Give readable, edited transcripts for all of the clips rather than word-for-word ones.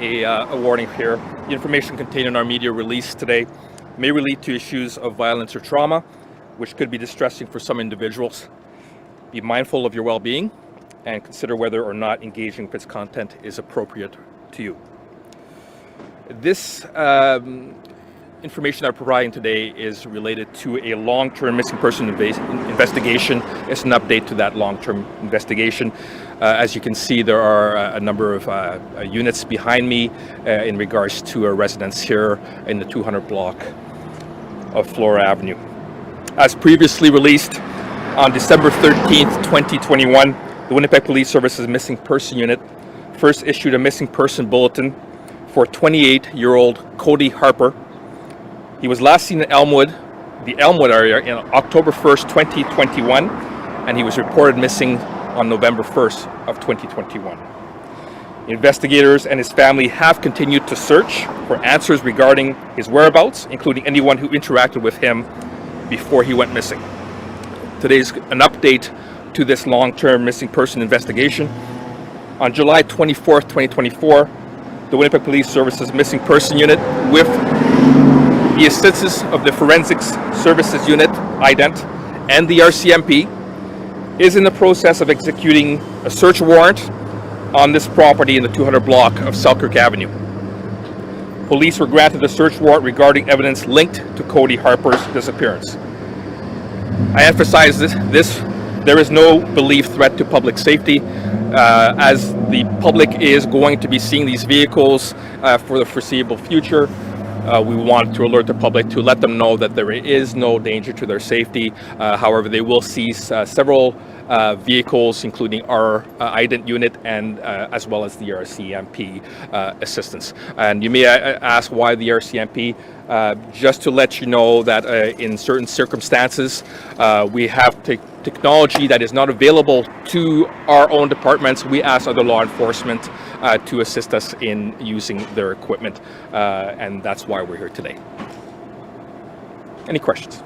a warning here. The information contained in our media release today may relate to issues of violence or trauma, which could be distressing for some individuals. Be mindful of your well-being and consider whether or not engaging with its content is appropriate to you. This information I'm providing today is related to a long-term missing person investigation. It's an update to that long-term investigation. As you can see, there are a number of units behind me in regards to a residence here in the 200 block of Flora Avenue. As previously released on December 13th, 2021, the Winnipeg Police Service's Missing Person Unit first issued a missing person bulletin for 28-year-old Cody Harper. He was last seen in the Elmwood area in October 1st, 2021, and he was reported missing on November 1st of 2021. Investigators and his family have continued to search for answers regarding his whereabouts, including anyone who interacted with him before he went missing. Today's an update to this long-term missing person investigation. On July 24th, 2024, the Winnipeg Police Service's Missing Person Unit, with the assistance of the Forensics Services Unit, IDENT, and the RCMP, is in the process of executing a search warrant on this property in the 200 block of Selkirk Avenue. Police were granted a search warrant regarding evidence linked to Cody Harper's disappearance. I emphasize this there is no believed threat to public safety, as the public is going to be seeing these vehicles for the foreseeable future. We want to alert the public to let them know that there is no danger to their safety. However, they will see several vehicles, including our IDENT unit and as well as the RCMP assistance. And you may ask why the RCMP? Just to let you know that in certain circumstances, we have technology that is not available to our own departments. We ask other law enforcement to assist us in using their equipment, and that's why we're here today. Any questions?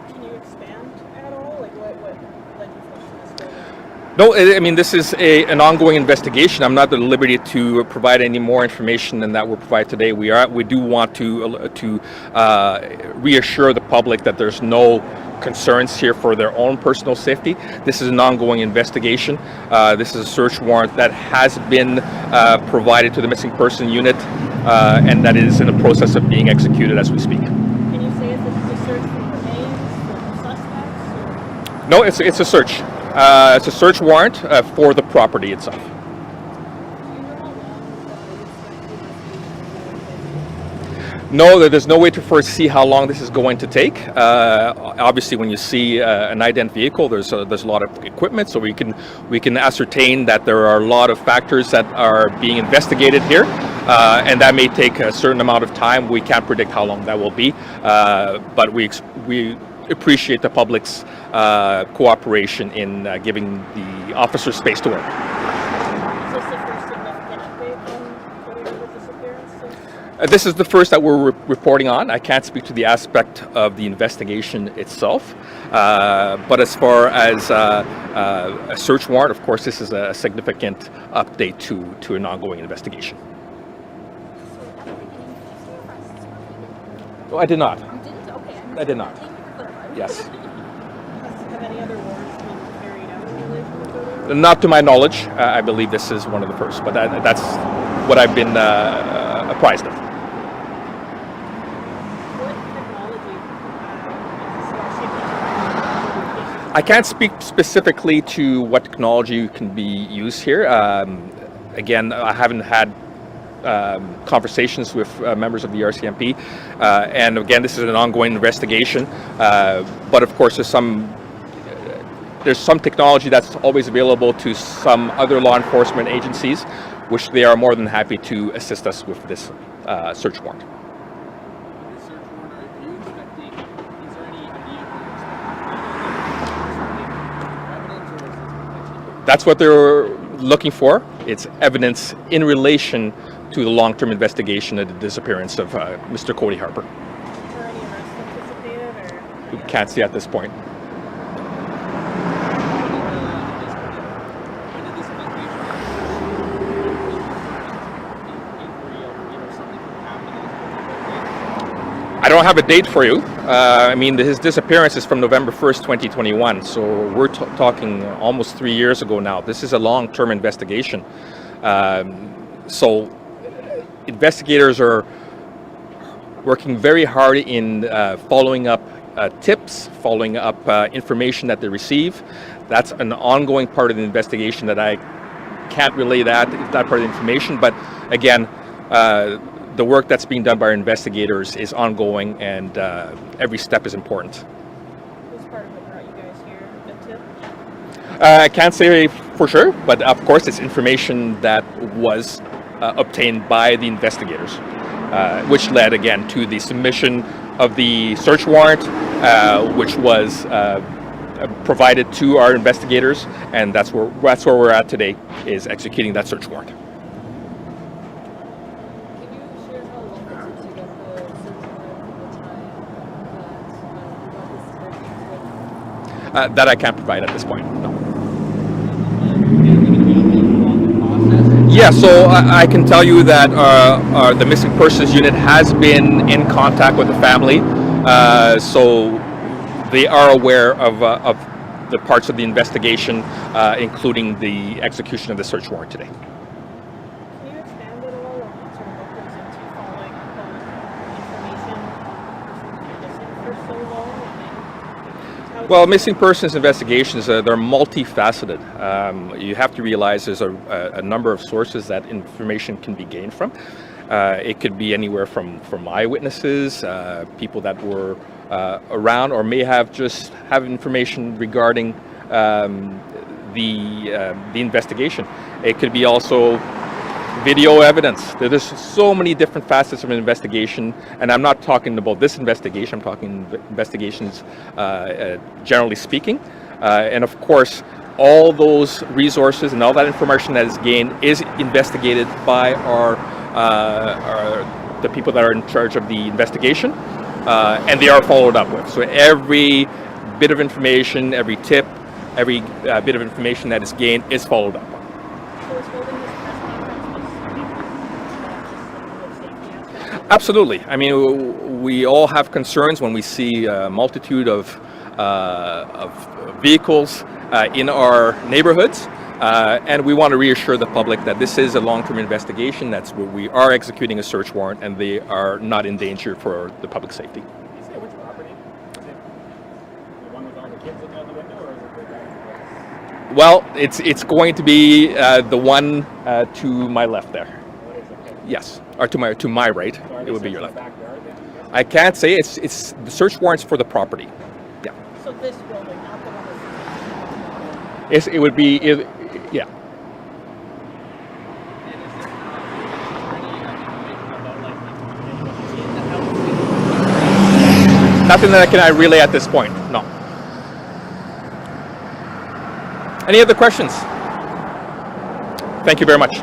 Can you expand at all? Like what legislation is going on? No, I mean, this is an ongoing investigation. I'm not at liberty to provide any more information than that we're provided today. We do want to reassure the public that there's no concerns here for their own personal safety. This is an ongoing investigation. This is a search warrant that has been provided to the Missing Person Unit, and that is in the process of being executed as we speak. Can you say if it's a search for remains, for suspects? Or? No, it's a search. It's a search warrant for the property itself. No, there's no way to foresee how long this is going to take. Obviously, when you see an ident vehicle, there's a lot of equipment, so we can ascertain that there are a lot of factors that are being investigated here, and that may take a certain amount of time. We can't predict how long that will be, but we appreciate the public's cooperation in giving the officers space to work. Is this the first significant update on Cody Harper's disappearance? This is the first that we're reporting on. I can't speak to the aspect of the investigation itself, but as far as a search warrant, of course, this is a significant update to an ongoing investigation. No, I did not. You didn't? Okay. I did not. Yes. Have any other warrants been carried out in relation to Cody Harper? Not to my knowledge. I believe this is one of the first, but that's what I've been apprised of. What technology I can't speak specifically to what technology can be used here. Again, I haven't had conversations with members of the RCMP, and again, this is an ongoing investigation. But of course, there's some technology that's always available to some other law enforcement agencies, which they are more than happy to assist us with this search warrant. That's what they're looking for. It's evidence in relation to the long-term investigation of the disappearance of Mr. Cody Harper. Are any arrests anticipated, or? We can't see at this point. I don't have a date for you. I mean, his disappearance is from November 1st, 2021, so we're talking almost 3 years ago now. This is a long-term investigation. So investigators are working very hard in following up tips, following up information that they receive. That's an ongoing part of the investigation that I can't relay that part of the information, but again, the work that's being done by our investigators is ongoing, and every step is important. Who's part of it brought you guys here? The tip? I can't say for sure, but of course it's information that was obtained by the investigators, which led again to the submission of the search warrant, which was provided to our investigators, and that's where we're at today, is executing that search warrant. That I can't provide at this point, no. Yeah, so I can tell you that the Missing Persons Unit has been in contact with the family, so they are aware of the parts of the investigation, including the execution of the search warrant today. Can you expand it a little on sort of what goes into following information on a person who's been missing for so long? Well, missing persons investigations, they're multifaceted. You have to realize there's a number of sources that information can be gained from. It could be anywhere from eyewitnesses, people that were around, or may have information regarding the investigation. It could be also video evidence. There's so many different facets of an investigation, and I'm not talking about this investigation, I'm talking investigations generally speaking. And of course, all those resources and all that information that is gained is investigated by the people that are in charge of the investigation, and they are followed up with. So every bit of information, every tip, every bit of information that is gained is followed up on. Absolutely. I mean, we all have concerns when we see a multitude of vehicles in our neighborhoods, and we want to reassure the public that this is a long-term investigation. That's where we are executing a search warrant, and they are not in danger for the public safety. Which property? Is it the one with all the kids looking out the window, or is it the Well, it's going to be the one to my left there. Yes, or to my right. So It would be your left. backyard then? I can't say. It's the search warrants for the property. Yeah. So this building, not the one that's It would be. Yeah. Nothing that I relay at this point. No. Any other questions? Thank you very much.